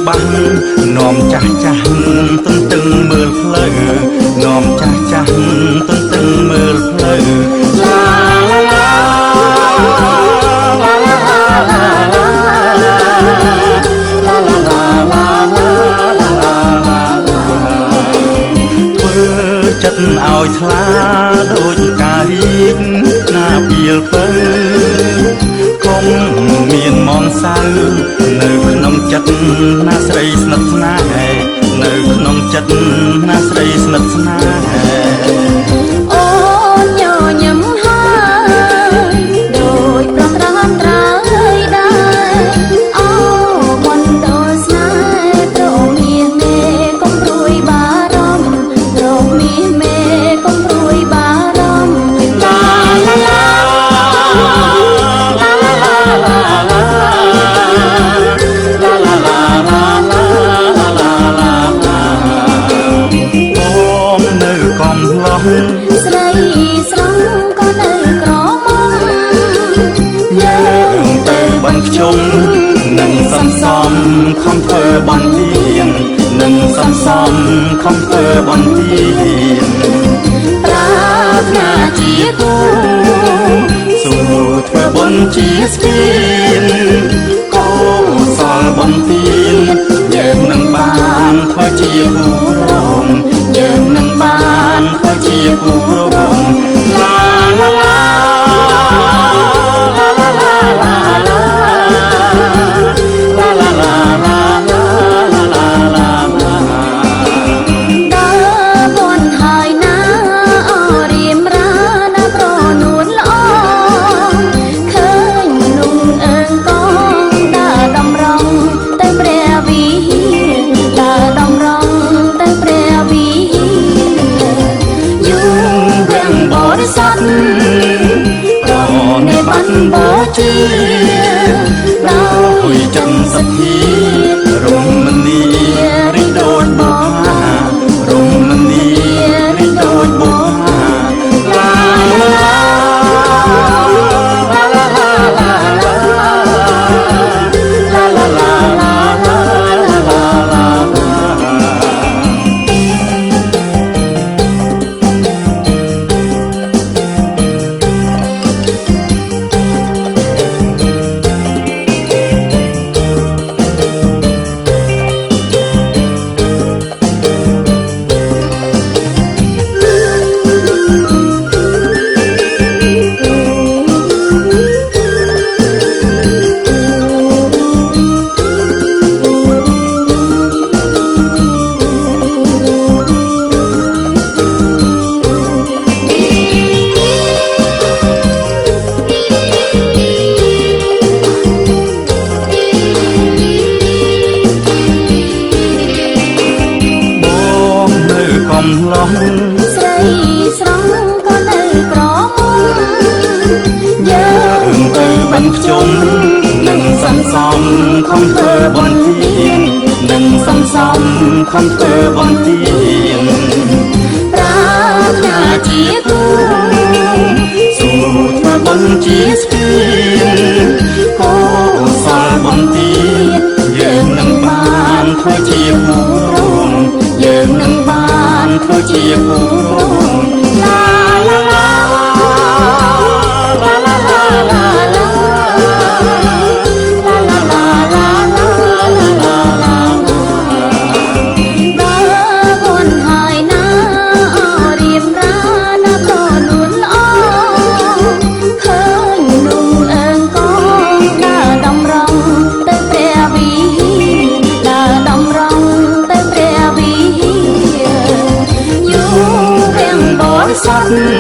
បាំងនាំចាស់ចាស់ទន្ទឹងមើលផ្លូវនាំចាស់ចាស់ទន្ទឹងមើលផ្លូវឡាឡាឡាចិត្តឲ្យថ្លាដូចការីកណាពីលពើកុំមានមនសៅនៅក្នុងចិត្តណាស្រីស្និទ្ធស្នាលនៅក្នុងចិត្តណាស្រីស្និទ្ធស្នាលអូនញញឹមហើយដូចប្រំរានត្រើយដែរអូមន្តដល់ស្នេហ៍ត្រមាសមេកុំព្រួយបារម្ភត្រមាសមេកុំព្រួយបារម្ភឡាឡាឡាឡាឡាឡាស្រីស្រងក៏នៅក្រមុំយើងទៅបានខ្ជុំនឹងសំសំខំធ្វើបន់ទៀននឹងសំសំខំធ្វើបន់ទៀនប្រាថ្នាជាគូសូមធ្វើបន់ជាស្ពានកុសលបន់ទៀនយើងនឹងបានធ្វើជាគូរងយើងនឹងបានធ្វើជាគូរងឡាឡាឡាបោជាដោយចិត្តសទ្ធារមនីរីដូចបុប្ផារមនីរីដូចបុប្ផាឡាឡាស្រីស្រងក៏នៅក្រមុំយើងទៅបានខ្ជុំនឹងសំសំខំធ្វើបន់ទៀននឹងសំសំខំធ្វើបន់ទៀនប្រាថ្នាជាគូសូមធ្វើបន់ជាស្ពានកុសលបន់ទៀនយើងនឹងបានធ្វើជាគូរងយើងនឹងបានធ្វើជាគូរងឡាឡាឡាឡាឡាឡាឡាសត្វ